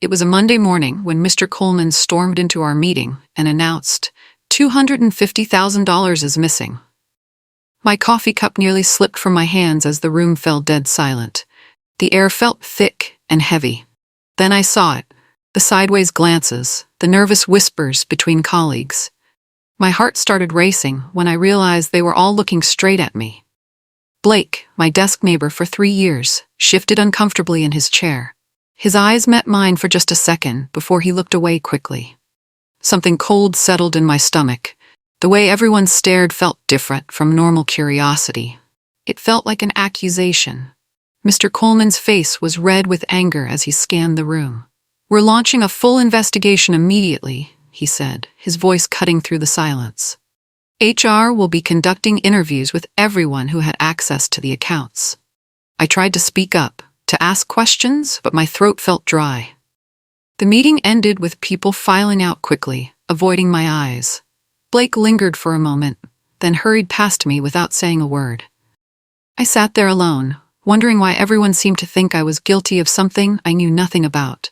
It was a Monday morning when Mr. Coleman stormed into our meeting and announced, $250,000 is missing. My coffee cup nearly slipped from my hands as the room fell dead silent. The air felt thick and heavy. Then I saw it, the sideways glances, the nervous whispers between colleagues. My heart started racing when I realized they were all looking straight at me. Blake, my desk neighbor for 3 years, shifted uncomfortably in his chair. His eyes met mine for just a second before he looked away quickly. Something cold settled in my stomach. The way everyone stared felt different from normal curiosity. It felt like an accusation. Mr. Coleman's face was red with anger as he scanned the room. "We're launching a full investigation immediately," he said, his voice cutting through the silence. "HR will be conducting interviews with everyone who had access to the accounts." I tried to speak up, to ask questions, but my throat felt dry. The meeting ended with people filing out quickly, avoiding my eyes. Blake lingered for a moment, then hurried past me without saying a word. I sat there alone, wondering why everyone seemed to think I was guilty of something I knew nothing about.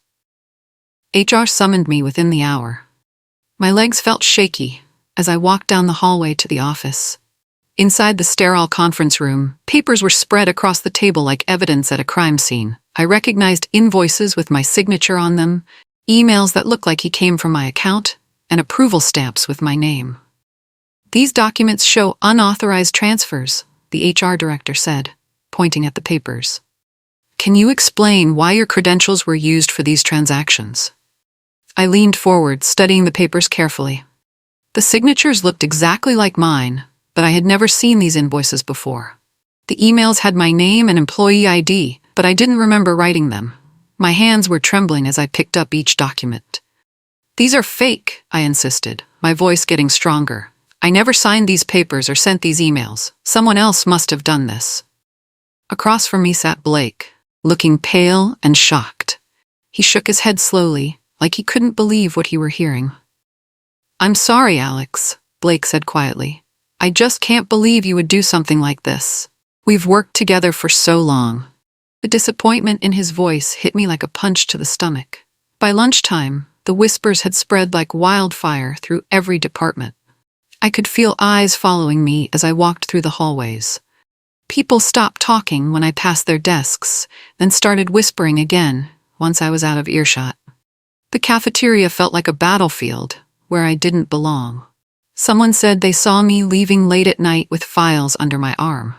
HR summoned me within the hour. My legs felt shaky as I walked down the hallway to the office. Inside the sterile conference room, papers were spread across the table like evidence at a crime scene. I recognized invoices with my signature on them, emails that looked like he came from my account, and approval stamps with my name. "These documents show unauthorized transfers," the HR director said, pointing at the papers. "Can you explain why your credentials were used for these transactions?" I leaned forward, studying the papers carefully. The signatures looked exactly like mine, but I had never seen these invoices before. The emails had my name and employee ID, but I didn't remember writing them. My hands were trembling as I picked up each document. "These are fake," I insisted, my voice getting stronger. "I never signed these papers or sent these emails. Someone else must have done this." Across from me sat Blake, looking pale and shocked. He shook his head slowly, like he couldn't believe what he were hearing. "I'm sorry, Alex," Blake said quietly. "I just can't believe you would do something like this. We've worked together for so long." The disappointment in his voice hit me like a punch to the stomach. By lunchtime, the whispers had spread like wildfire through every department. I could feel eyes following me as I walked through the hallways. People stopped talking when I passed their desks, then started whispering again once I was out of earshot. The cafeteria felt like a battlefield where I didn't belong. Someone said they saw me leaving late at night with files under my arm.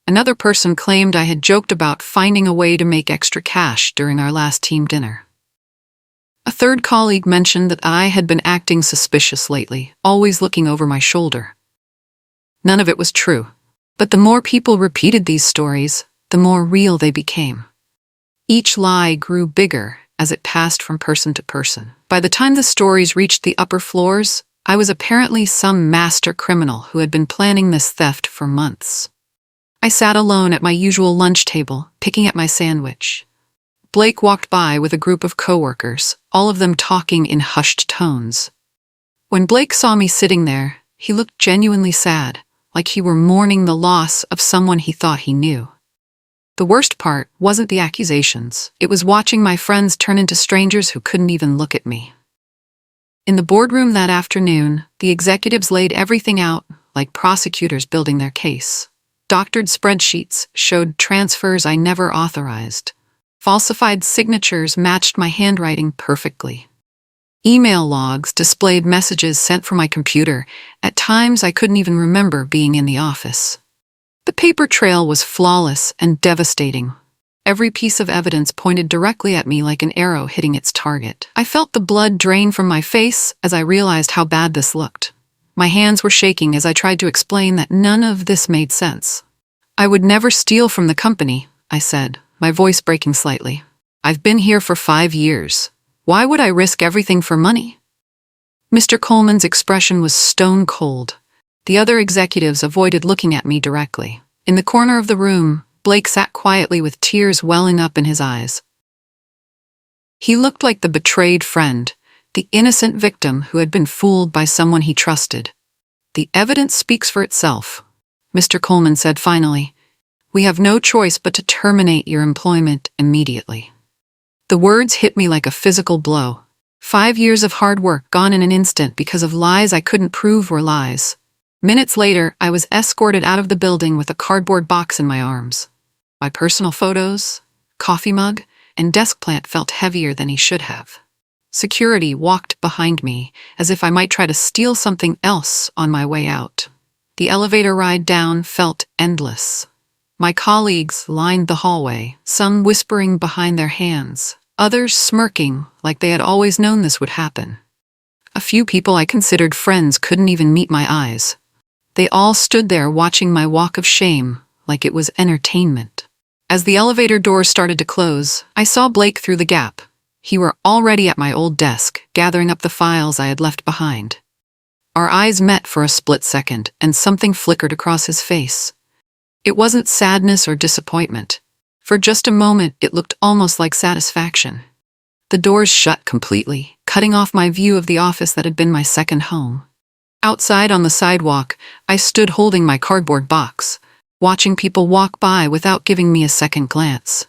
Another person claimed I had joked about finding a way to make extra cash during our last team dinner. A third colleague mentioned that I had been acting suspicious lately, always looking over my shoulder. None of it was true, but the more people repeated these stories, the more real they became. Each lie grew bigger as it passed from person to person. By the time the stories reached the upper floors, I was apparently some master criminal who had been planning this theft for months. I sat alone at my usual lunch table, picking at my sandwich. Blake walked by with a group of coworkers, all of them talking in hushed tones. When Blake saw me sitting there, he looked genuinely sad, like he were mourning the loss of someone he thought he knew. The worst part wasn't the accusations. It was watching my friends turn into strangers who couldn't even look at me. In the boardroom that afternoon, the executives laid everything out like prosecutors building their case. Doctored spreadsheets showed transfers I never authorized. Falsified signatures matched my handwriting perfectly. Email logs displayed messages sent from my computer. At times, I couldn't even remember being in the office. The paper trail was flawless and devastating. Every piece of evidence pointed directly at me like an arrow hitting its target. I felt the blood drain from my face as I realized how bad this looked. My hands were shaking as I tried to explain that none of this made sense. "I would never steal from the company," I said, my voice breaking slightly. "I've been here for 5 years. Why would I risk everything for money?" Mr. Coleman's expression was stone cold. The other executives avoided looking at me directly. In the corner of the room, Blake sat quietly with tears welling up in his eyes. He looked like the betrayed friend, the innocent victim who had been fooled by someone he trusted. "The evidence speaks for itself," Mr. Coleman said finally. "We have no choice but to terminate your employment immediately." The words hit me like a physical blow. 5 years of hard work gone in an instant because of lies I couldn't prove were lies. Minutes later, I was escorted out of the building with a cardboard box in my arms. My personal photos, coffee mug, and desk plant felt heavier than he should have. Security walked behind me, as if I might try to steal something else on my way out. The elevator ride down felt endless. My colleagues lined the hallway, some whispering behind their hands, others smirking like they had always known this would happen. A few people I considered friends couldn't even meet my eyes. They all stood there watching my walk of shame like it was entertainment. As the elevator doors started to close, I saw Blake through the gap. He were already at my old desk, gathering up the files I had left behind. Our eyes met for a split second, and something flickered across his face. It wasn't sadness or disappointment. For just a moment, it looked almost like satisfaction. The doors shut completely, cutting off my view of the office that had been my second home. Outside on the sidewalk, I stood holding my cardboard box, watching people walk by without giving me a second glance.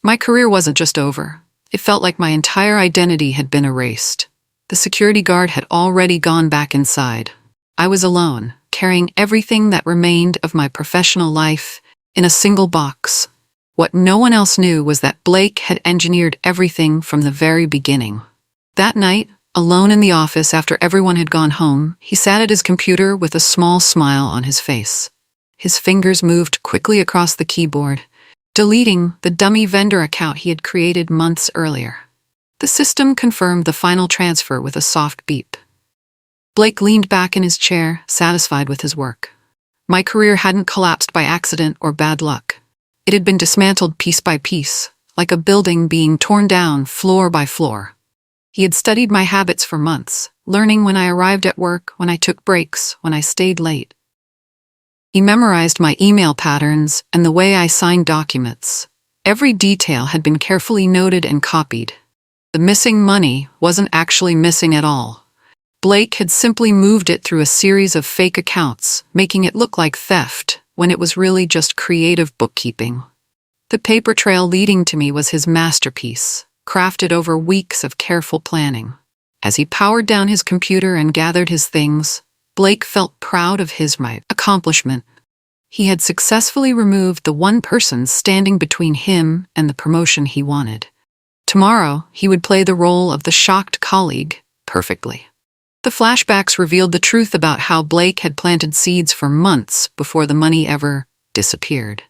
My career wasn't just over. It felt like my entire identity had been erased. The security guard had already gone back inside. I was alone, carrying everything that remained of my professional life in a single box. What no one else knew was that Blake had engineered everything from the very beginning. That night, alone in the office after everyone had gone home, he sat at his computer with a small smile on his face. His fingers moved quickly across the keyboard, deleting the dummy vendor account he had created months earlier. The system confirmed the final transfer with a soft beep. Blake leaned back in his chair, satisfied with his work. My career hadn't collapsed by accident or bad luck. It had been dismantled piece by piece, like a building being torn down floor by floor. He had studied my habits for months, learning when I arrived at work, when I took breaks, when I stayed late. He memorized my email patterns and the way I signed documents. Every detail had been carefully noted and copied. The missing money wasn't actually missing at all. Blake had simply moved it through a series of fake accounts, making it look like theft when it was really just creative bookkeeping. The paper trail leading to me was his masterpiece, crafted over weeks of careful planning. As he powered down his computer and gathered his things, Blake felt proud of his accomplishment. He had successfully removed the one person standing between him and the promotion he wanted. Tomorrow, he would play the role of the shocked colleague perfectly. The flashbacks revealed the truth about how Blake had planted seeds for months before the money ever disappeared.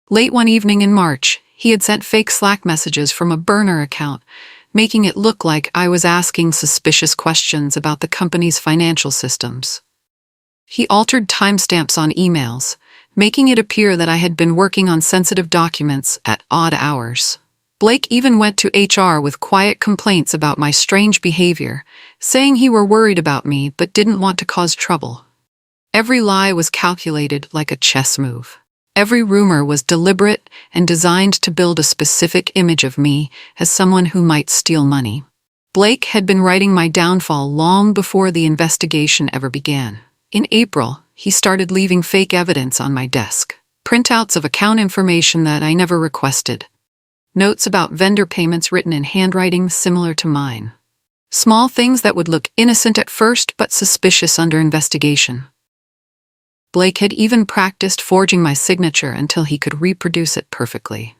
Late one evening in March, he had sent fake Slack messages from a burner account, making it look like I was asking suspicious questions about the company's financial systems. He altered timestamps on emails, making it appear that I had been working on sensitive documents at odd hours. Blake even went to HR with quiet complaints about my strange behavior, saying he were worried about me but didn't want to cause trouble. Every lie was calculated like a chess move. Every rumor was deliberate and designed to build a specific image of me as someone who might steal money. Blake had been writing my downfall long before the investigation ever began. In April, he started leaving fake evidence on my desk, printouts of account information that I never requested, notes about vendor payments written in handwriting similar to mine. Small things that would look innocent at first but suspicious under investigation. Blake had even practiced forging my signature until he could reproduce it perfectly.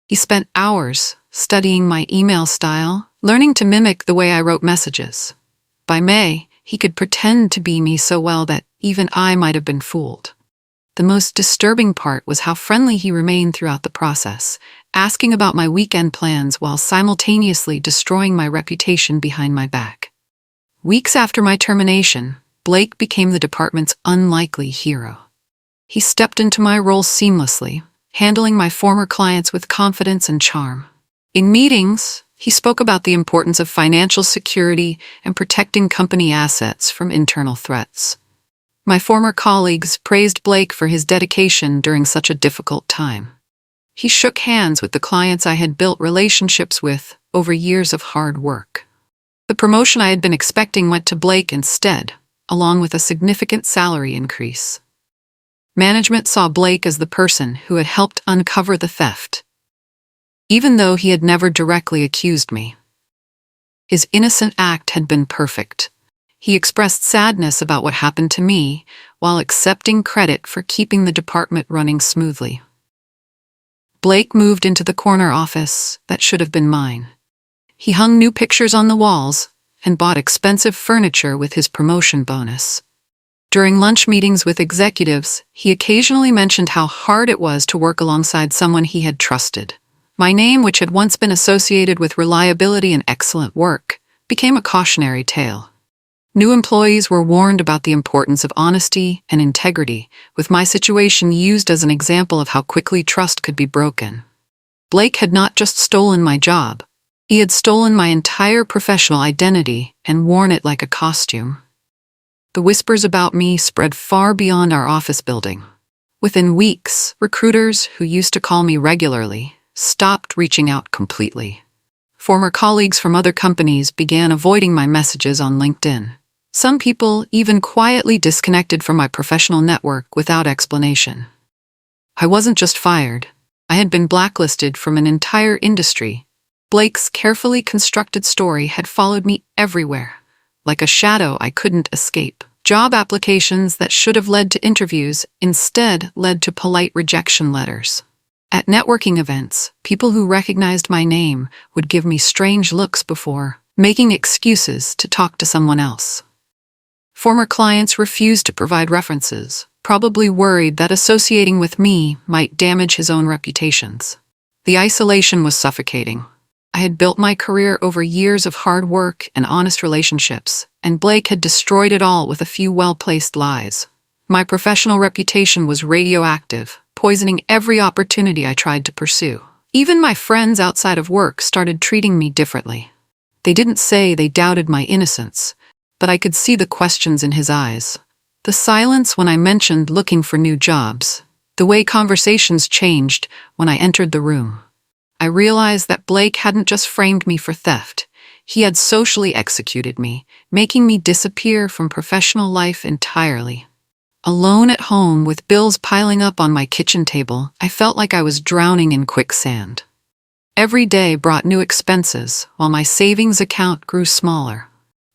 He spent hours studying my email style, learning to mimic the way I wrote messages. By May, he could pretend to be me so well that even I might have been fooled. The most disturbing part was how friendly he remained throughout the process, asking about my weekend plans while simultaneously destroying my reputation behind my back. Weeks after my termination, Blake became the department's unlikely hero. He stepped into my role seamlessly, handling my former clients with confidence and charm. In meetings, he spoke about the importance of financial security and protecting company assets from internal threats. My former colleagues praised Blake for his dedication during such a difficult time. He shook hands with the clients I had built relationships with over years of hard work. The promotion I had been expecting went to Blake instead, along with a significant salary increase. Management saw Blake as the person who had helped uncover the theft. even though he had never directly accused me. His innocent act had been perfect. He expressed sadness about what happened to me, while accepting credit for keeping the department running smoothly. Blake moved into the corner office that should have been mine. He hung new pictures on the walls and bought expensive furniture with his promotion bonus. During lunch meetings with executives, he occasionally mentioned how hard it was to work alongside someone he had trusted. My name, which had once been associated with reliability and excellent work, became a cautionary tale. New employees were warned about the importance of honesty and integrity, with my situation used as an example of how quickly trust could be broken. Blake had not just stolen my job. He had stolen my entire professional identity and worn it like a costume. The whispers about me spread far beyond our office building. Within weeks, recruiters who used to call me regularly stopped reaching out completely. Former colleagues from other companies began avoiding my messages on LinkedIn. Some people even quietly disconnected from my professional network without explanation. I wasn't just fired. I had been blacklisted from an entire industry. Blake's carefully constructed story had followed me everywhere, like a shadow I couldn't escape. Job applications that should have led to interviews instead led to polite rejection letters. At networking events, people who recognized my name would give me strange looks before making excuses to talk to someone else. Former clients refused to provide references, probably worried that associating with me might damage his own reputations. The isolation was suffocating. I had built my career over years of hard work and honest relationships, and Blake had destroyed it all with a few well-placed lies. My professional reputation was radioactive, poisoning every opportunity I tried to pursue. Even my friends outside of work started treating me differently. They didn't say they doubted my innocence, but I could see the questions in his eyes. The silence when I mentioned looking for new jobs. The way conversations changed when I entered the room. I realized that Blake hadn't just framed me for theft. He had socially executed me, making me disappear from professional life entirely. Alone at home with bills piling up on my kitchen table, I felt like I was drowning in quicksand. Every day brought new expenses, while my savings account grew smaller.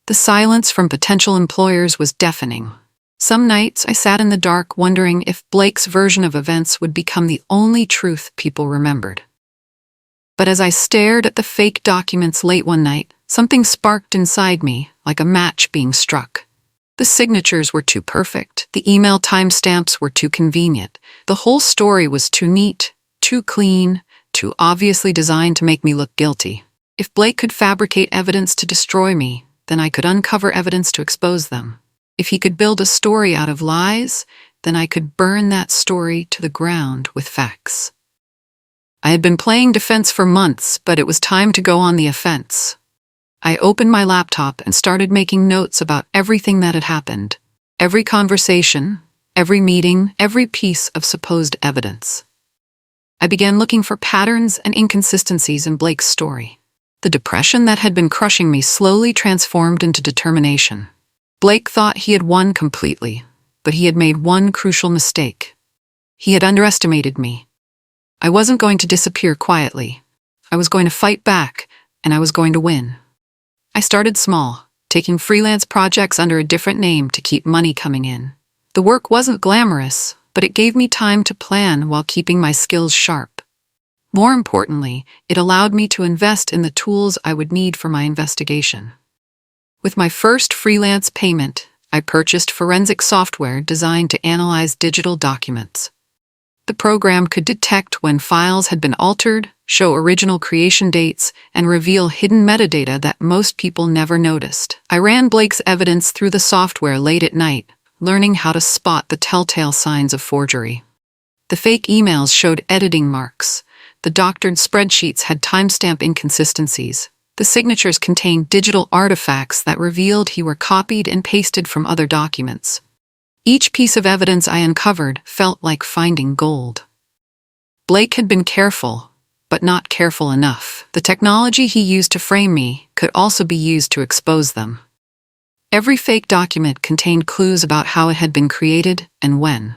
The silence from potential employers was deafening. Some nights I sat in the dark wondering if Blake's version of events would become the only truth people remembered. But as I stared at the fake documents late one night, something sparked inside me, like a match being struck. The signatures were too perfect. The email timestamps were too convenient. The whole story was too neat, too clean, too obviously designed to make me look guilty. If Blake could fabricate evidence to destroy me, then I could uncover evidence to expose them. If he could build a story out of lies, then I could burn that story to the ground with facts. I had been playing defense for months, but it was time to go on the offense. I opened my laptop and started making notes about everything that had happened. Every conversation, every meeting, every piece of supposed evidence. I began looking for patterns and inconsistencies in Blake's story. The depression that had been crushing me slowly transformed into determination. Blake thought he had won completely, but he had made one crucial mistake. He had underestimated me. I wasn't going to disappear quietly. I was going to fight back, and I was going to win. I started small, taking freelance projects under a different name to keep money coming in. The work wasn't glamorous, but it gave me time to plan while keeping my skills sharp. More importantly, it allowed me to invest in the tools I would need for my investigation. With my first freelance payment, I purchased forensic software designed to analyze digital documents. The program could detect when files had been altered, show original creation dates, and reveal hidden metadata that most people never noticed. I ran Blake's evidence through the software late at night, learning how to spot the telltale signs of forgery. The fake emails showed editing marks. The doctored spreadsheets had timestamp inconsistencies. The signatures contained digital artifacts that revealed he were copied and pasted from other documents. Each piece of evidence I uncovered felt like finding gold. Blake had been careful, but not careful enough. The technology he used to frame me could also be used to expose them. Every fake document contained clues about how it had been created and when.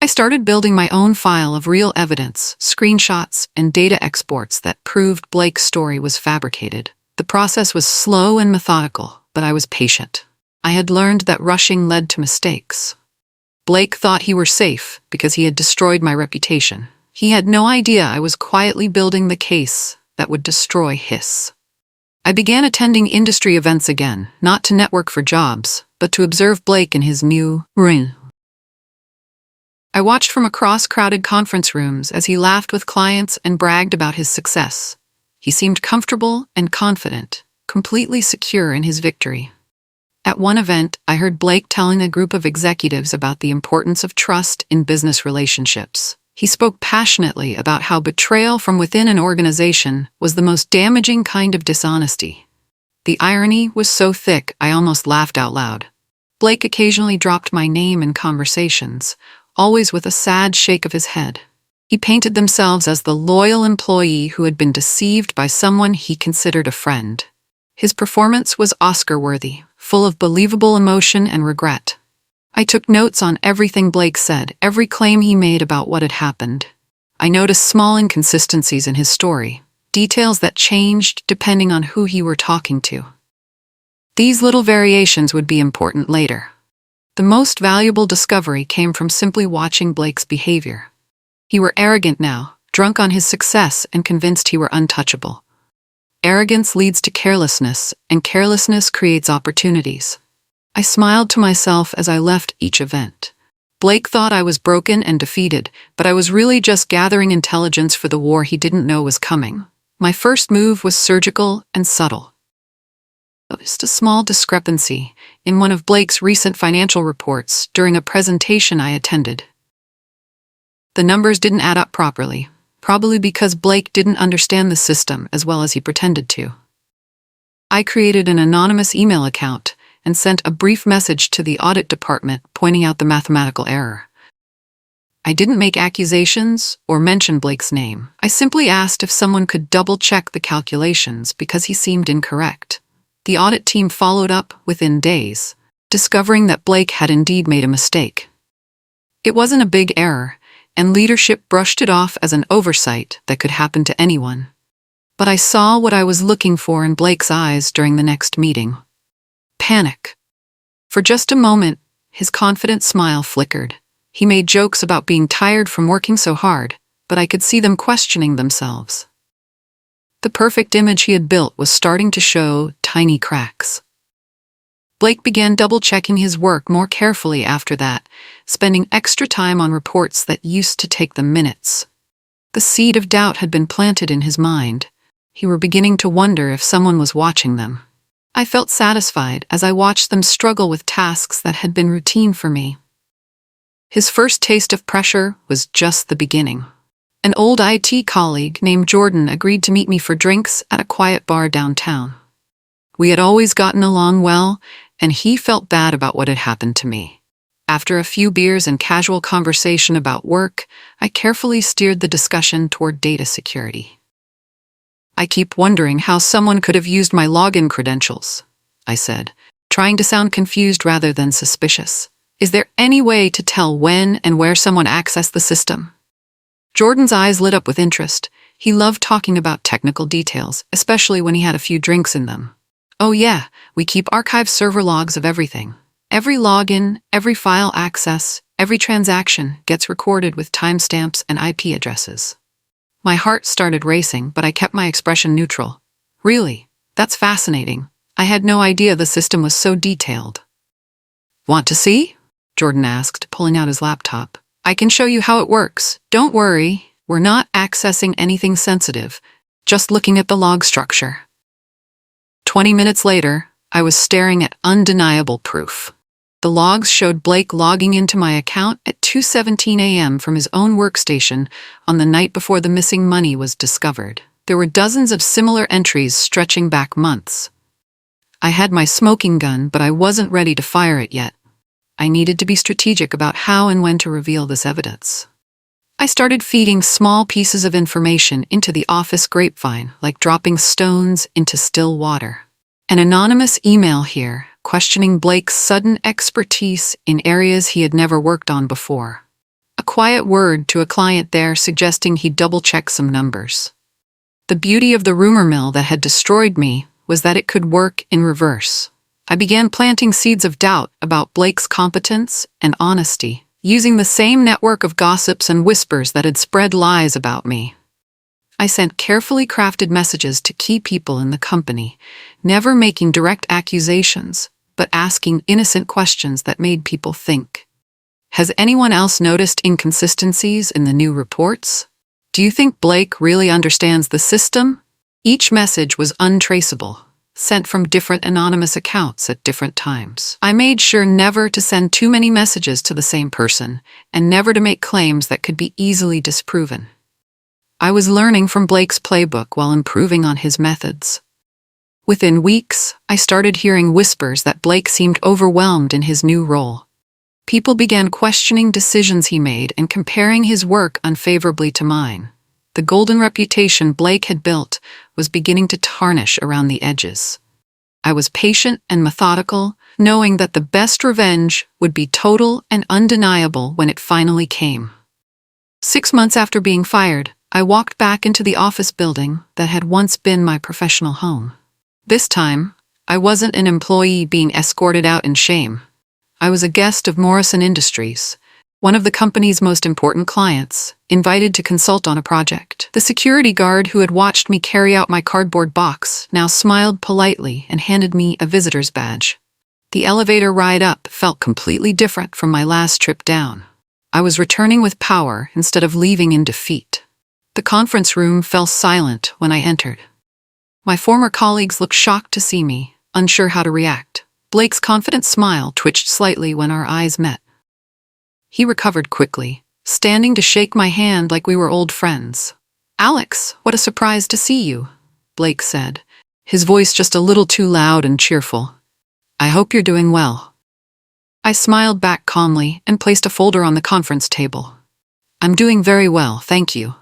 I started building my own file of real evidence, screenshots, and data exports that proved Blake's story was fabricated. The process was slow and methodical, but I was patient. I had learned that rushing led to mistakes. Blake thought he were safe because he had destroyed my reputation. He had no idea I was quietly building the case that would destroy his. I began attending industry events again, not to network for jobs, but to observe Blake in his new ring. I watched from across crowded conference rooms as he laughed with clients and bragged about his success. He seemed comfortable and confident, completely secure in his victory. At one event, I heard Blake telling a group of executives about the importance of trust in business relationships. He spoke passionately about how betrayal from within an organization was the most damaging kind of dishonesty. The irony was so thick I almost laughed out loud. Blake occasionally dropped my name in conversations, always with a sad shake of his head. He painted themselves as the loyal employee who had been deceived by someone he considered a friend. His performance was Oscar-worthy, full of believable emotion and regret. I took notes on everything Blake said, every claim he made about what had happened. I noticed small inconsistencies in his story, details that changed depending on who he were talking to. These little variations would be important later. The most valuable discovery came from simply watching Blake's behavior. He were arrogant now, drunk on his success and convinced he were untouchable. Arrogance leads to carelessness, and carelessness creates opportunities. I smiled to myself as I left each event. Blake thought I was broken and defeated, but I was really just gathering intelligence for the war he didn't know was coming. My first move was surgical and subtle. Just a small discrepancy in one of Blake's recent financial reports during a presentation I attended. The numbers didn't add up properly, probably because Blake didn't understand the system as well as he pretended to. I created an anonymous email account and sent a brief message to the audit department pointing out the mathematical error. I didn't make accusations or mention Blake's name. I simply asked if someone could double-check the calculations because he seemed incorrect. The audit team followed up within days, discovering that Blake had indeed made a mistake. It wasn't a big error, and leadership brushed it off as an oversight that could happen to anyone. But I saw what I was looking for in Blake's eyes during the next meeting. Panic. For just a moment, his confident smile flickered. He made jokes about being tired from working so hard, but I could see them questioning themselves. The perfect image he had built was starting to show tiny cracks. Blake began double-checking his work more carefully after that, spending extra time on reports that used to take them minutes. The seed of doubt had been planted in his mind. He were beginning to wonder if someone was watching them. I felt satisfied as I watched them struggle with tasks that had been routine for me. His first taste of pressure was just the beginning. An old IT colleague named Jordan agreed to meet me for drinks at a quiet bar downtown. We had always gotten along well, and he felt bad about what had happened to me. After a few beers and casual conversation about work, I carefully steered the discussion toward data security. "I keep wondering how someone could have used my login credentials," I said, trying to sound confused rather than suspicious. "Is there any way to tell when and where someone accessed the system?" Jordan's eyes lit up with interest. He loved talking about technical details, especially when he had a few drinks in them. "Oh yeah, we keep archived server logs of everything. Every login, every file access, every transaction gets recorded with timestamps and IP addresses." My heart started racing, but I kept my expression neutral. "Really? That's fascinating. I had no idea the system was so detailed." "Want to see?" Jordan asked, pulling out his laptop. "I can show you how it works. Don't worry, we're not accessing anything sensitive, just looking at the log structure." 20 minutes later, I was staring at undeniable proof. The logs showed Blake logging into my account at 2:17 a.m. from his own workstation on the night before the missing money was discovered. There were dozens of similar entries stretching back months. I had my smoking gun, but I wasn't ready to fire it yet. I needed to be strategic about how and when to reveal this evidence. I started feeding small pieces of information into the office grapevine, like dropping stones into still water. An anonymous email here, questioning Blake's sudden expertise in areas he had never worked on before. A quiet word to a client there suggesting he'd double-check some numbers. The beauty of the rumor mill that had destroyed me was that it could work in reverse. I began planting seeds of doubt about Blake's competence and honesty, using the same network of gossips and whispers that had spread lies about me. I sent carefully crafted messages to key people in the company, never making direct accusations, but asking innocent questions that made people think. Has anyone else noticed inconsistencies in the new reports? Do you think Blake really understands the system? Each message was untraceable, sent from different anonymous accounts at different times. I made sure never to send too many messages to the same person, and never to make claims that could be easily disproven. I was learning from Blake's playbook while improving on his methods. Within weeks, I started hearing whispers that Blake seemed overwhelmed in his new role. People began questioning decisions he made and comparing his work unfavorably to mine. The golden reputation Blake had built was beginning to tarnish around the edges. I was patient and methodical, knowing that the best revenge would be total and undeniable when it finally came. 6 months after being fired, I walked back into the office building that had once been my professional home. This time, I wasn't an employee being escorted out in shame. I was a guest of Morrison Industries, one of the company's most important clients, invited to consult on a project. The security guard who had watched me carry out my cardboard box now smiled politely and handed me a visitor's badge. The elevator ride up felt completely different from my last trip down. I was returning with power instead of leaving in defeat. The conference room fell silent when I entered. My former colleagues looked shocked to see me, unsure how to react. Blake's confident smile twitched slightly when our eyes met. He recovered quickly, standing to shake my hand like we were old friends. "Alex, what a surprise to see you," Blake said, his voice just a little too loud and cheerful. "I hope you're doing well." I smiled back calmly and placed a folder on the conference table. "I'm doing very well, thank you.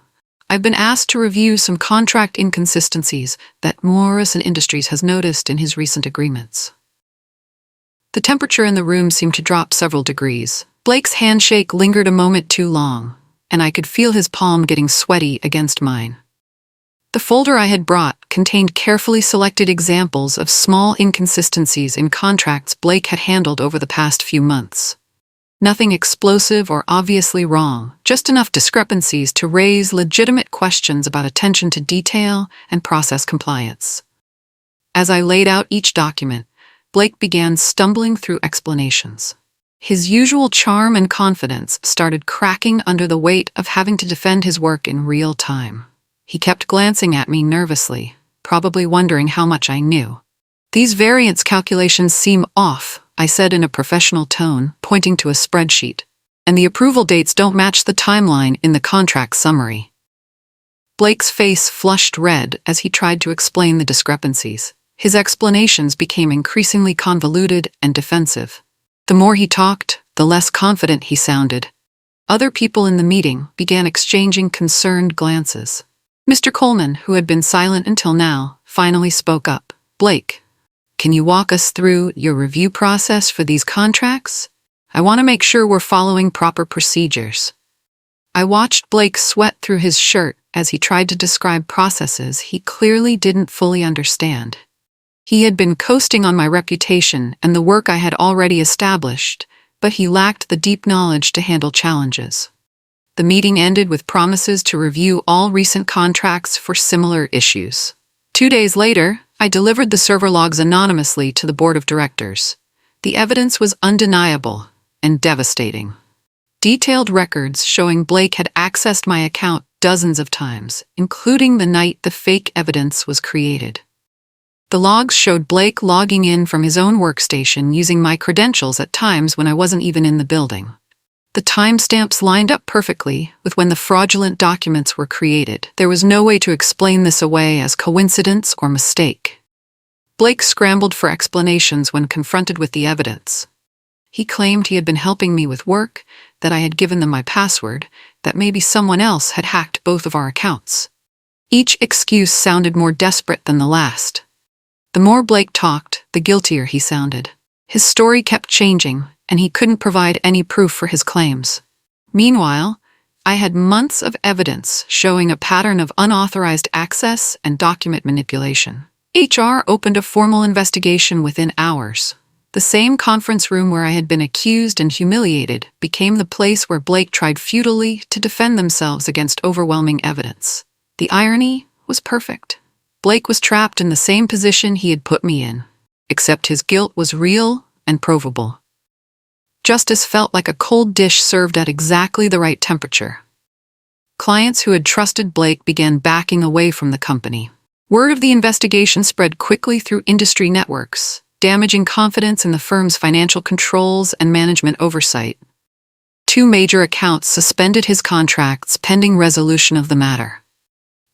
I've been asked to review some contract inconsistencies that Morrison Industries has noticed in his recent agreements." The temperature in the room seemed to drop several degrees. Blake's handshake lingered a moment too long, and I could feel his palm getting sweaty against mine. The folder I had brought contained carefully selected examples of small inconsistencies in contracts Blake had handled over the past few months. Nothing explosive or obviously wrong, just enough discrepancies to raise legitimate questions about attention to detail and process compliance. As I laid out each document, Blake began stumbling through explanations. His usual charm and confidence started cracking under the weight of having to defend his work in real time. He kept glancing at me nervously, probably wondering how much I knew. "These variance calculations seem off," I said in a professional tone, pointing to a spreadsheet, "and the approval dates don't match the timeline in the contract summary." Blake's face flushed red as he tried to explain the discrepancies. His explanations became increasingly convoluted and defensive. The more he talked, the less confident he sounded. Other people in the meeting began exchanging concerned glances. Mr. Coleman, who had been silent until now, finally spoke up. "Blake, can you walk us through your review process for these contracts? I want to make sure we're following proper procedures." I watched Blake sweat through his shirt as he tried to describe processes he clearly didn't fully understand. He had been coasting on my reputation and the work I had already established, but he lacked the deep knowledge to handle challenges. The meeting ended with promises to review all recent contracts for similar issues. 2 days later, I delivered the server logs anonymously to the board of directors. The evidence was undeniable and devastating. Detailed records showing Blake had accessed my account dozens of times, including the night the fake evidence was created. The logs showed Blake logging in from his own workstation using my credentials at times when I wasn't even in the building. The timestamps lined up perfectly with when the fraudulent documents were created. There was no way to explain this away as coincidence or mistake. Blake scrambled for explanations when confronted with the evidence. He claimed he had been helping me with work, that I had given them my password, that maybe someone else had hacked both of our accounts. Each excuse sounded more desperate than the last. The more Blake talked, the guiltier he sounded. His story kept changing, and he couldn't provide any proof for his claims. Meanwhile, I had months of evidence showing a pattern of unauthorized access and document manipulation. HR opened a formal investigation within hours. The same conference room where I had been accused and humiliated became the place where Blake tried futilely to defend themselves against overwhelming evidence. The irony was perfect. Blake was trapped in the same position he had put me in, except his guilt was real and provable. Justice felt like a cold dish served at exactly the right temperature. Clients who had trusted Blake began backing away from the company. Word of the investigation spread quickly through industry networks, damaging confidence in the firm's financial controls and management oversight. 2 major accounts suspended his contracts pending resolution of the matter.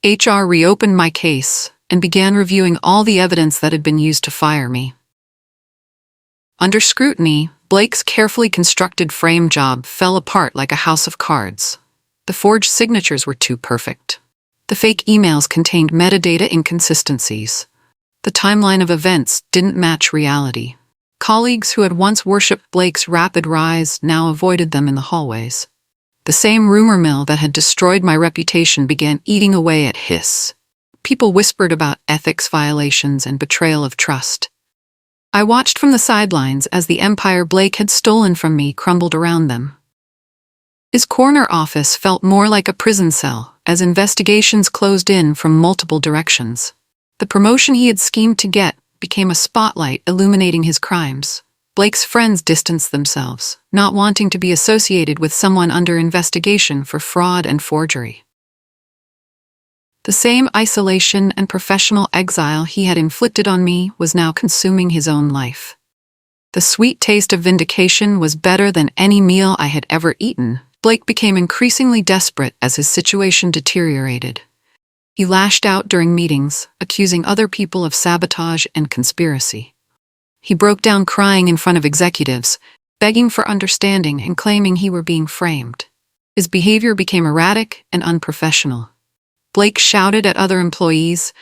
HR reopened my case and began reviewing all the evidence that had been used to fire me. Under scrutiny, Blake's carefully constructed frame job fell apart like a house of cards. The forged signatures were too perfect. The fake emails contained metadata inconsistencies. The timeline of events didn't match reality. Colleagues who had once worshipped Blake's rapid rise now avoided them in the hallways. The same rumor mill that had destroyed my reputation began eating away at his. People whispered about ethics violations and betrayal of trust. I watched from the sidelines as the empire Blake had stolen from me crumbled around them. His corner office felt more like a prison cell as investigations closed in from multiple directions. The promotion he had schemed to get became a spotlight illuminating his crimes. Blake's friends distanced themselves, not wanting to be associated with someone under investigation for fraud and forgery. The same isolation and professional exile he had inflicted on me was now consuming his own life. The sweet taste of vindication was better than any meal I had ever eaten. Blake became increasingly desperate as his situation deteriorated. He lashed out during meetings, accusing other people of sabotage and conspiracy. He broke down crying in front of executives, begging for understanding and claiming he were being framed. His behavior became erratic and unprofessional. Blake shouted at other employees,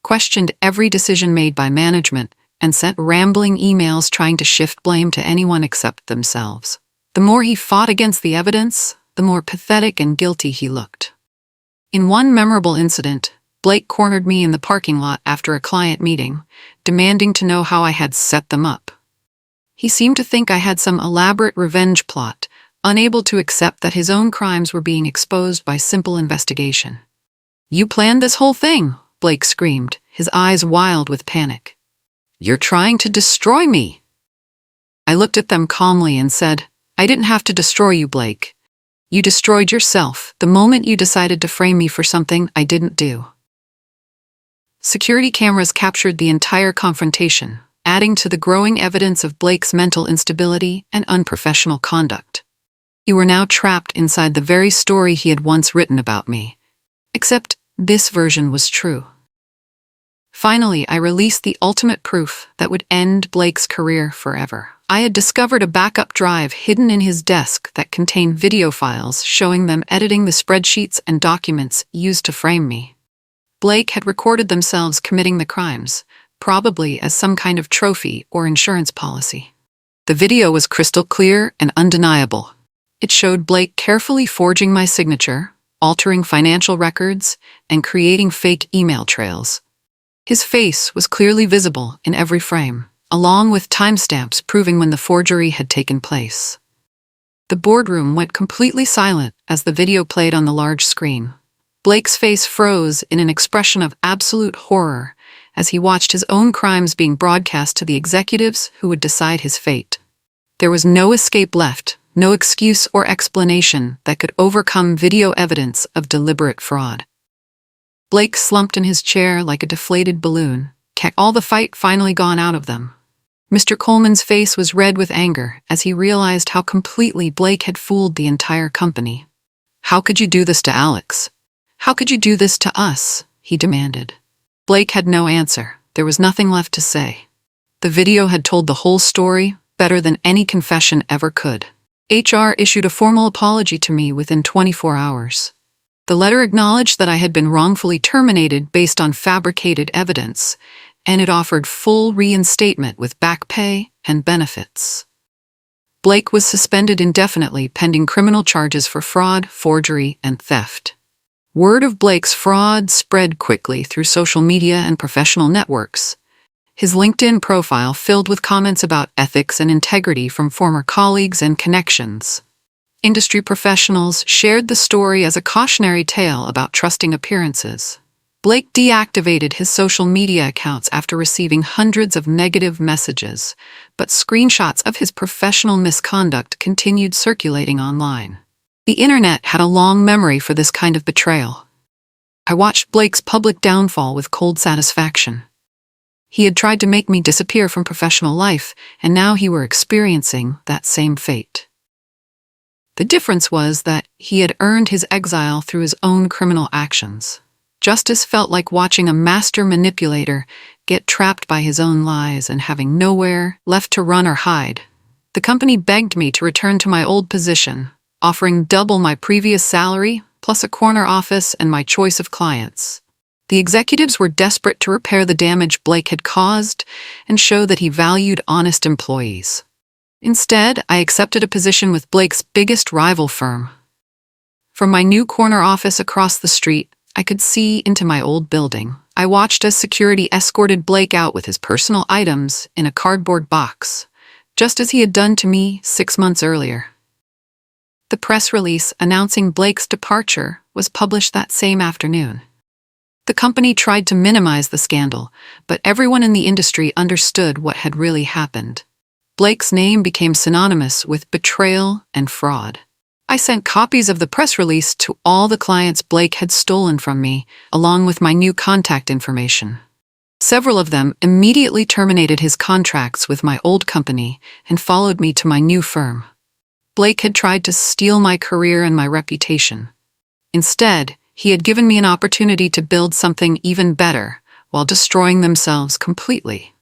questioned every decision made by management, and sent rambling emails trying to shift blame to anyone except themselves. The more he fought against the evidence, the more pathetic and guilty he looked. In one memorable incident, Blake cornered me in the parking lot after a client meeting, demanding to know how I had set them up. He seemed to think I had some elaborate revenge plot, unable to accept that his own crimes were being exposed by simple investigation. "You planned this whole thing," Blake screamed, his eyes wild with panic. "You're trying to destroy me." I looked at them calmly and said, "I didn't have to destroy you, Blake. You destroyed yourself the moment you decided to frame me for something I didn't do." Security cameras captured the entire confrontation, adding to the growing evidence of Blake's mental instability and unprofessional conduct. You were now trapped inside the very story he had once written about me. Except this version was true. Finally, I released the ultimate proof that would end Blake's career forever. I had discovered a backup drive hidden in his desk that contained video files showing them editing the spreadsheets and documents used to frame me. Blake had recorded themselves committing the crimes, probably as some kind of trophy or insurance policy. The video was crystal clear and undeniable. It showed Blake carefully forging my signature, altering financial records, and creating fake email trails. His face was clearly visible in every frame, along with timestamps proving when the forgery had taken place. The boardroom went completely silent as the video played on the large screen. Blake's face froze in an expression of absolute horror as he watched his own crimes being broadcast to the executives who would decide his fate. There was no escape left, no excuse or explanation that could overcome video evidence of deliberate fraud. Blake slumped in his chair like a deflated balloon, all the fight finally gone out of them. Mr. Coleman's face was red with anger as he realized how completely Blake had fooled the entire company. "How could you do this to Alex? How could you do this to us?" he demanded. Blake had no answer. There was nothing left to say. The video had told the whole story better than any confession ever could. HR issued a formal apology to me within 24 hours. The letter acknowledged that I had been wrongfully terminated based on fabricated evidence, and it offered full reinstatement with back pay and benefits. Blake was suspended indefinitely pending criminal charges for fraud, forgery, and theft. Word of Blake's fraud spread quickly through social media and professional networks. His LinkedIn profile filled with comments about ethics and integrity from former colleagues and connections. Industry professionals shared the story as a cautionary tale about trusting appearances. Blake deactivated his social media accounts after receiving hundreds of negative messages, but screenshots of his professional misconduct continued circulating online. The internet had a long memory for this kind of betrayal. I watched Blake's public downfall with cold satisfaction. He had tried to make me disappear from professional life, and now he were experiencing that same fate. The difference was that he had earned his exile through his own criminal actions. Justice felt like watching a master manipulator get trapped by his own lies and having nowhere left to run or hide. The company begged me to return to my old position, offering double my previous salary, plus a corner office and my choice of clients. The executives were desperate to repair the damage Blake had caused and show that he valued honest employees. Instead, I accepted a position with Blake's biggest rival firm. From my new corner office across the street, I could see into my old building. I watched as security escorted Blake out with his personal items in a cardboard box, just as he had done to me 6 months earlier. The press release announcing Blake's departure was published that same afternoon. The company tried to minimize the scandal, but everyone in the industry understood what had really happened. Blake's name became synonymous with betrayal and fraud. I sent copies of the press release to all the clients Blake had stolen from me, along with my new contact information. Several of them immediately terminated his contracts with my old company and followed me to my new firm. Blake had tried to steal my career and my reputation. Instead, he had given me an opportunity to build something even better while destroying themselves completely.